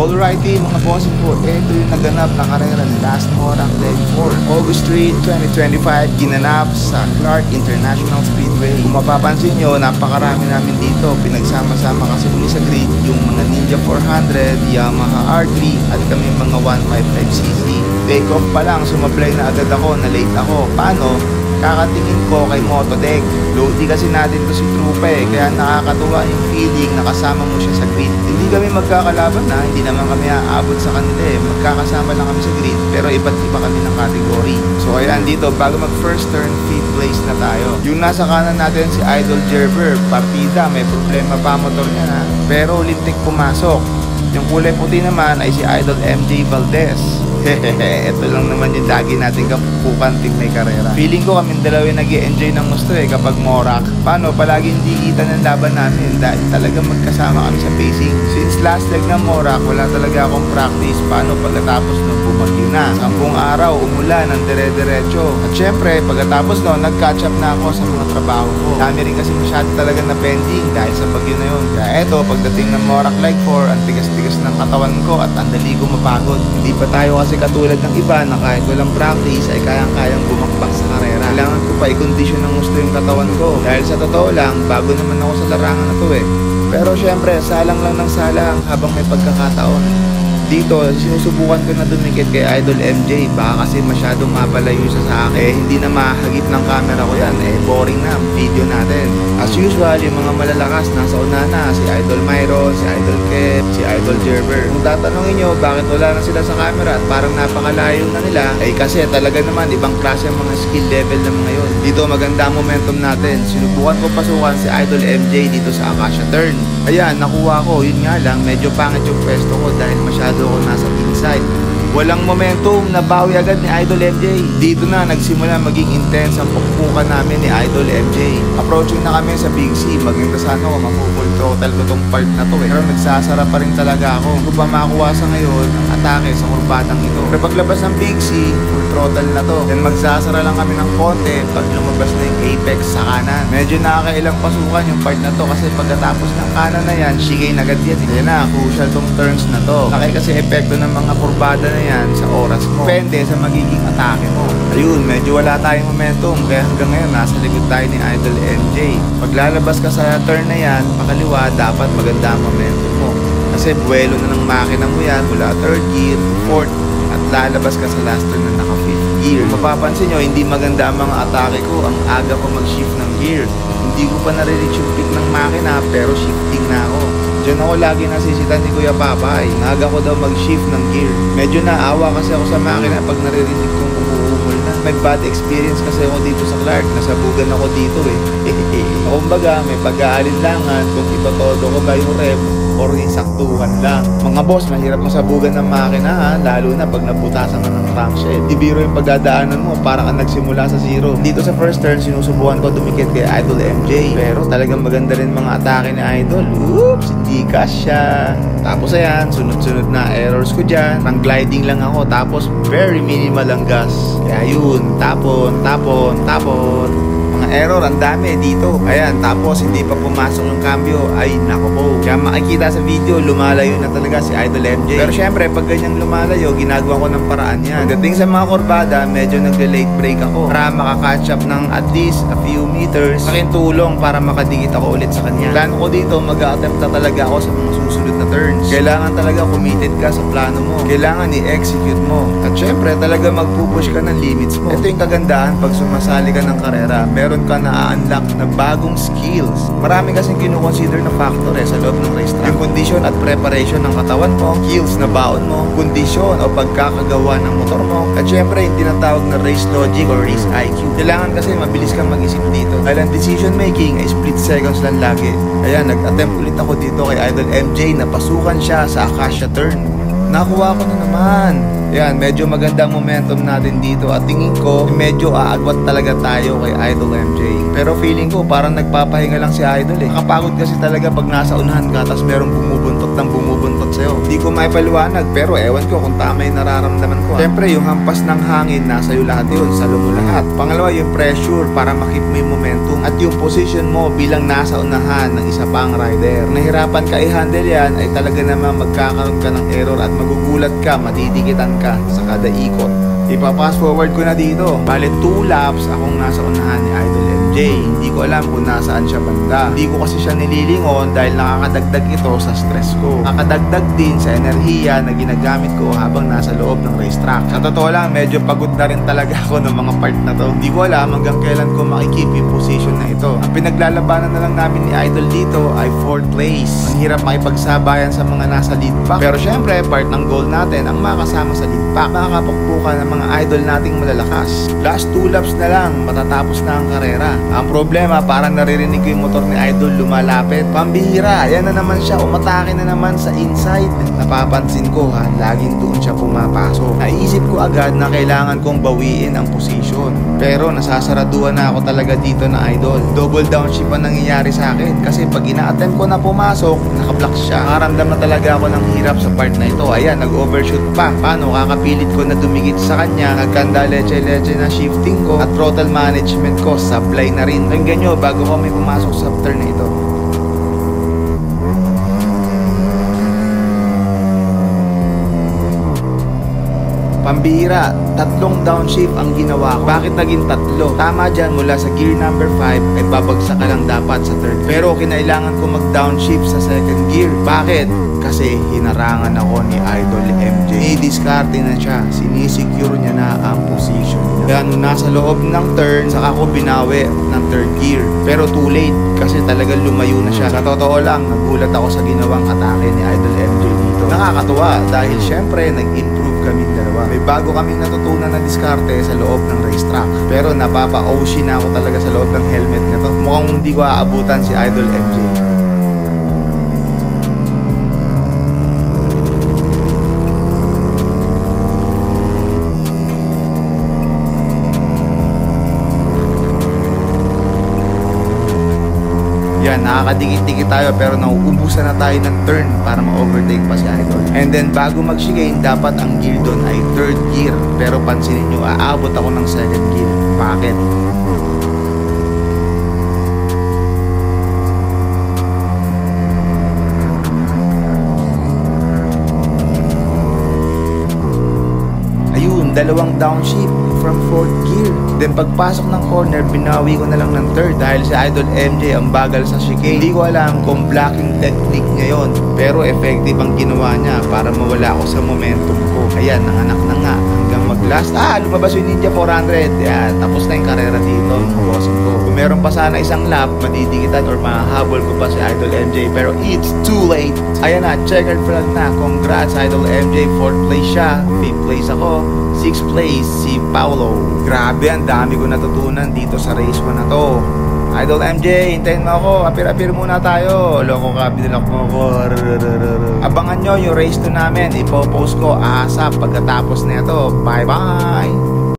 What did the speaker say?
Alrighty mga bossing ko, ito yung naganap na karera ni Last Morak Leg 4 August 3, 2025, ginanap sa Clark International Speedway. Kung mapapansin nyo, napakarami namin dito. Pinagsama-sama kasi muli sa grid yung mga Ninja 400, Yamaha R3 at kami mga 155cc. Take off pa lang, sumablay na agad ako, na late ako. Paano? Kakatingin ko kay Motodeck. Loadie kasi natin to si Trupa kaya nakakatuwa yung feeling na kasama mo siya sa grid. Hindi kami magkakalaban na, hindi naman kami aabot sa kanila Magkakasama lang kami sa grid pero iba't iba kami ng category. So ayan dito, bago mag first turn, 5th place na tayo. Yung nasa kanan natin si Idol Gerber, partida, may problema pa motor niya na, pero lintik pumasok. Yung kulay puti naman ay si Idol MJ Valdez. Ito lang naman yung lagi natin kapupukan ting may karera. Feeling ko kaming dalawa nag-i-enjoy ng gusto kapag Morak. Paano? Palagi hindi kita ng laban namin dahil talaga magkasama kami sa pacing. Since last leg ng Morak, wala talaga akong practice. Paano pagkatapos nung bumagyo na? 10 araw, umulan ng dire-diretso. At syempre, pagkatapos nun, nag-catch up na ako sa mga trabaho ko. Dami rin kasi masyado talaga na pending dahil sa bagyo na yun. Kaya eto, pagdating ng Morak Leg 4, ang tigas-tigas ng katawan ko at ang dali ko mapagod. Hindi pa tayo kasi katulad ng iba na kahit walang practice ay kayang-kayang bumakbak sa karera. Kailangan ko pa i-condition ng gusto yung katawan ko. Dahil sa totoo lang, bago naman ako sa larangan na to Pero syempre, salang lang ng salang habang may pagkakataon. Dito, sinusubukan ko na dumikit kay Idol MJ. Baka kasi masyadong mapalayo siya sa akin. Hindi na mahagip ng camera ko yan. Boring na video natin. As usual, yung mga malalakas nasa una na. Si Idol Myron, si Idol Kev, si Idol Gerber. Kung tatanungin nyo bakit wala na sila sa camera at parang napakalayo na nila, ay kasi talaga naman ibang klase ang mga skill level ng mga yun. Dito maganda ang momentum natin. Sinubukan ko pasukan si Idol MJ dito sa Acacia Turn. Ayan, nakuha ko. Yun nga lang, medyo pangit yung pwesto ko dahil masyado ako nasa inside. Walang momentum, nabawi agad ni Idol MJ. Dito na nagsimula maging intense ang pagpupukan namin ni Idol MJ. Approaching na kami sa Big C. Maganda sana ako mafull throttle ko tong part na to Pero nagsasara pa rin talaga ako. Hindi ko pa makuha sa ngayon ang atake sa kurbadang ito. Pero paglabas ng Big C, full throttle na to. Then magsasara lang kami ng konti pag lumabas na yung apex sa kanan. Medyo nakakailang pasukan yung part na to kasi pagkatapos ng kanan na yan, chicane agad yan. Yan na, crucial tong turns na to. Laki kasi epekto ng mga kurbada na yan sa oras mo. Depende sa magiging atake mo. Ayun, medyo wala tayong momentum kaya hanggang ngayon nasa likod tayo ni Idol MJ. Paglalabas ka sa turn na yan, pakaliwa, dapat maganda ang momentum mo. Kasi buwelo na ng makina mo yan mula 3rd gear, 4th, at lalabas ka sa last turn na naka 5th gear. Mapapansin nyo, hindi maganda ang mga atake ko. Ang aga ko mag-shift ng gear. Hindi ko pa nare-reach yung peak ng makina pero shifting na ako. Diyan ako lagi nasisitan ni Kuya Papay. Naga ko daw mag-shift ng gear. Medyo naawa kasi ako sa makina pag naririnig kong umuumol na. May bad experience kasi ako dito sa Clark. Nasabugan ako dito Kumbaga, may pag-aalinlangan kung itotodo ko ba yung rev or yung saktuhan lang. Mga boss, mahirap masabugan ng makina lalo na pag nabutasan ka ng crankshaft. Ibiro yung pagdadaanan mo para ka nagsimula sa zero. Dito sa first turn, sinusubukan ko dumikit kay Idol MJ. Pero talagang maganda rin mga atake ni Idol. Oops, hindi kasya. Tapos ayan, sunod-sunod na errors ko dyan. Nang gliding lang ako, tapos very minimal ang gas. Kaya yun, tapon. Mga error, ang dami dito. Ayan, tapos hindi pa pumasok yung cambio. Ay, nako po. Kaya makikita sa video, lumalayo na talaga si Idol MJ. Pero syempre, pag ganyang lumalayo, ginagawa ko ng paraan yan. Pagdating sa mga kurbada, medyo nagle-late break ako para makakatch up ng at least a few meters. Akin tulong para makadikit ako ulit sa kanya. Plano ko dito, mag-a-attempt na talaga ako sa mga susunod na turns. Kailangan talaga committed ka sa plano mo. Kailangan i-execute mo. At syempre, talaga magpupush ka ng limits mo. Ito yung kagandahan pag sumasali ka ng karera. Meron ka na unlock na bagong skills. Marami kasing kinukonsider na factor sa loob ng racetrack. Yung condition at preparation ng katawan mo, skills na baon mo, kondisyon o pagkakagawa ng motor mo, at syempre yung tinatawag na race logic or race IQ. Kailangan kasi mabilis kang mag-isip dito. Dahil ang decision making ay split seconds lang lagi. Ayan, nag-attempt ulit ako dito kay Idol MJ na pasukan siya sa Acacia Turn. Nakuha ko na naman. Yan, medyo maganda momentum natin dito at tingin ko medyo aagwat talaga tayo kay Idol MJ. Pero feeling ko parang nagpapahinga lang si Idol Nakapagod kasi talaga pag nasa unahan ka tapos merong bumubuntot dapat sa'yo. Hindi ko maipaliwanag pero ewan ko kung tama yung nararamdaman ko. Siyempre yung hampas ng hangin, nasa iyo lahat yun, salo mo lahat. Pangalawa yung pressure para makip mo yung momentum at yung position mo bilang nasa unahan ng isa pang rider. Nahirapan ka i-handle yan ay talaga naman magkakaroon ka ng error at magugulat ka, madidikitan ka sa kada ikot. Ipa-fast forward ko na dito. Bale 2 laps akong nasa unahan ni Idol MJ. Hindi ko alam kung nasaan siya banda. Hindi ko kasi siya nililingon dahil nakakadagdag ito sa stress ko. Nakakadagdag din sa enerhiya na ginagamit ko habang nasa loob ng racetrack. Sa totoo lang, medyo pagod na rin talaga ako ng mga part na to. Hindi ko alam hanggang kailan ko makikip yung position na ito. Ang pinaglalabanan na lang namin ni Idol dito ay 4th place. Ang hirap makipagsabayan sa mga nasa lead pack. Pero syempre, part ng goal natin ang makasama sa lead pack. Makakapagpuka ng mga idol nating malalakas. Last 2 laps na lang, matatapos na ang karera. Ang problema, parang naririnig ko yung motor ni Idol lumalapit. Pambihira, yan na naman siya, umatake na naman sa inside. Napapansin ko laging doon siya pumapasok. Naisip ko agad na kailangan kong bawiin ang position. Pero nasasaraduhan na ako talaga dito na Idol. Double downshift ang nangyayari sa akin kasi pag ina-attempt ko na pumasok, nakablock siya. Nakaramdam na talaga ako ng hirap sa part na ito. Ayan, nag-overshoot pa. Paano? Kakapilit ko na dumikit sa kanya, nagkanda leche-leche na shifting ko at throttle management ko, supply na rin. Tingnan nyo bago kami pumasok sa turn na ito. Pambihira, 3 downshift ang ginawa ko. Bakit naging 3? Tama dyan, mula sa gear number 5 ay babagsak ka lang dapat sa third. Pero kinailangan ko mag-downshift sa second gear. Bakit? Kasi hinarangan ako ni Idol MJ. I-discarte na siya, sinisecure niya na ang position niya. Kaya nung nasa loob ng turn, saka ko binawi ng third gear. Pero too late kasi talagang lumayo na siya. Sa totoo lang, nagulat ako sa ginawang atake ni Idol MJ dito. Nakakatuwa dahil syempre nag-improve kaming dalawa. May bago kaming natutunan na diskarte sa loob ng racetrack. Pero napapa-OC na ako talaga sa loob ng helmet na to. Mukhang hindi ko aabutan si Idol MJ. Yan, nakakadikit-dikit tayo pero nauubusan na tayo ng turn para ma-overtake pa si Idol. And then bago mag-chicane, dapat ang gear doon ay third gear. Pero pansinin nyo, aabot ako ng second gear. Bakit? Ayun, 2 downshift from 4th gear. Then pagpasok ng corner, binawi ko na lang ng third dahil si Idol MJ ang bagal sa chicane. Hindi ko alam kung blocking technique niya yon, pero effective ang ginawa niya para mawala ako sa momentum ko. Ayan, nanganak na nga hanggang mag-last. Lumabas yung Ninja 400. Yan, tapos na yung karera dito. Bossing ko. Kung meron pa sana isang lap, madidikitan or mahahabol ko pa si Idol MJ, pero it's too late. Ayan na, checkered flag na. Congrats Idol MJ, 4th place siya. 5th place ako. 6th place si Paulo. Grabe, ang dami ko natutunan dito sa race 1 na to. Idol MJ, hintayin mo ako. Apir-apir muna tayo. Loko ka, binilak mo ako. Abangan nyo yung race 2 namin. Ipopost ko ASAP pagkatapos na ito. Bye-bye!